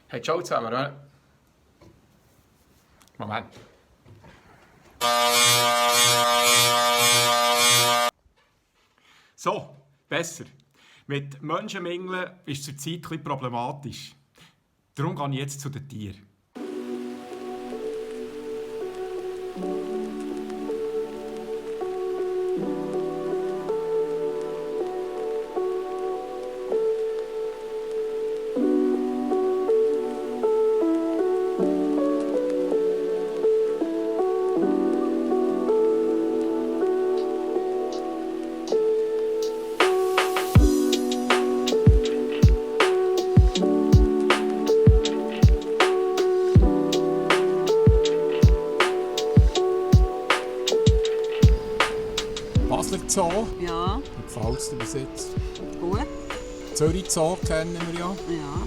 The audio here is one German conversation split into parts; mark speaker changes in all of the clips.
Speaker 1: Hey, ciao zusammen, oder? Moment. So, besser. Mit Menschenmingeln ist es zurzeit ein bisschen problematisch. Darum gehe ich jetzt zu den Tieren.
Speaker 2: Basler Zoo,
Speaker 3: Ja,
Speaker 2: wie gefällt es dir bis jetzt?
Speaker 3: gut.
Speaker 2: Zürich Zoo kennen wir ja.
Speaker 3: Ja,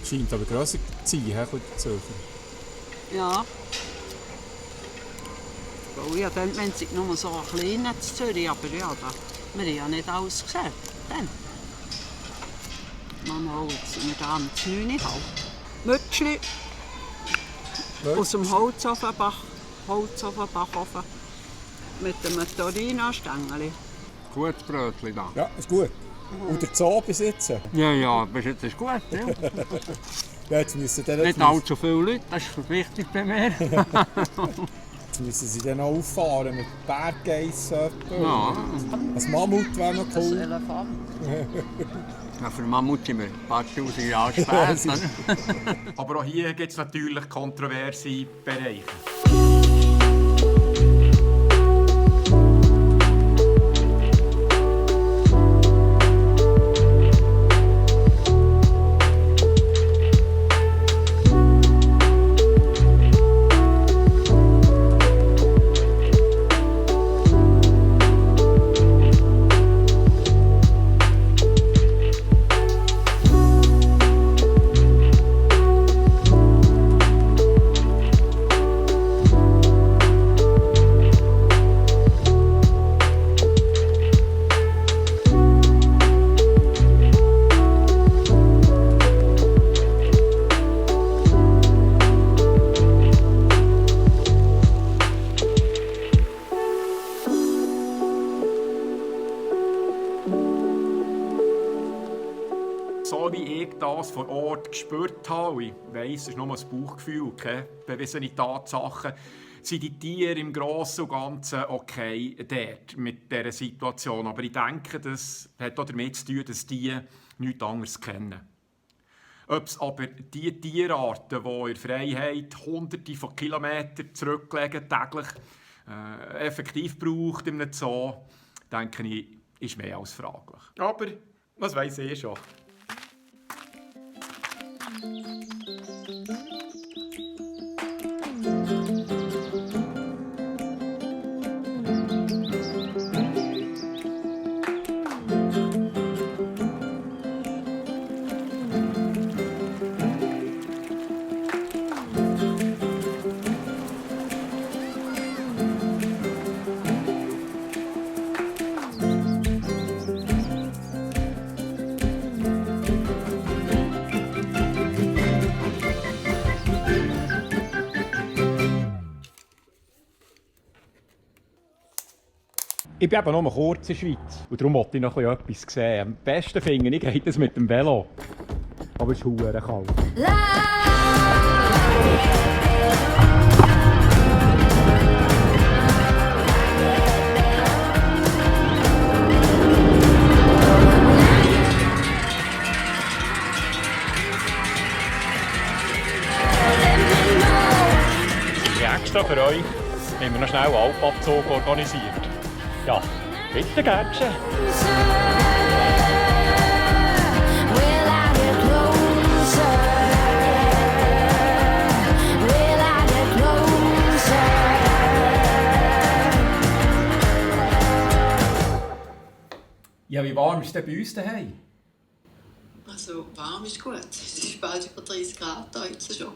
Speaker 2: Scheint aber grösser zu sein, ein bisschen Zürcher.
Speaker 3: ja. Oh ja, dann wenn sie nur so ein kleiner in Zürich, aber ja, da, wir haben ja nicht alles gesehen. Dann. Mama, jetzt sind wir da am 9 halb. Mütschli aus dem Holzofenbackofen mit dem Torino-Stängeli.
Speaker 4: Gutes Brötchen da.
Speaker 2: Ja, ist gut. Und der Zoo bis jetzt?
Speaker 4: Ja, bis jetzt ist gut. Ja.
Speaker 2: Ja, jetzt müssen, dann,
Speaker 4: Nicht allzu viele Leute, das ist wichtig bei mir.
Speaker 2: jetzt müssen sie dann auch auffahren mit Berggeissen.
Speaker 4: Ja,
Speaker 2: Ein Mammut wäre noch cool.
Speaker 3: Elefant.
Speaker 4: ja, für Mammut sind wir ein paar tausend Jahre später.
Speaker 1: Aber auch hier gibt es natürlich kontroverse Bereiche. So wie ich das vor Ort gespürt habe, ich weiss, es ist nur ein Bauchgefühl, keine bewiesene Tatsache, sind die Tiere im Grossen und Ganzen okay dort mit dieser Situation. Aber ich denke, das hat auch damit zu tun, dass die nichts anderes kennen. Ob es aber die Tierarten, die in der Freiheit Hunderte von Kilometern zurücklegen, täglich effektiv braucht in einem Zoo, denke ich, ist mehr als fraglich. Aber was weiss ich schon.
Speaker 5: Ich bin eben nur kurz in der Schweiz und darum wollte ich noch etwas sehen. Am besten finde ich, geht es mit dem Velo. Aber es ist verdammt kalt. Extra für euch haben wir noch schnell einen Alpabzug organisiert. Ja, bitte Gärtchen.
Speaker 1: Ja, wie warm ist es denn bei uns daheim?
Speaker 6: Also warm ist gut. Es ist bald über 30 Grad da jetzt schon.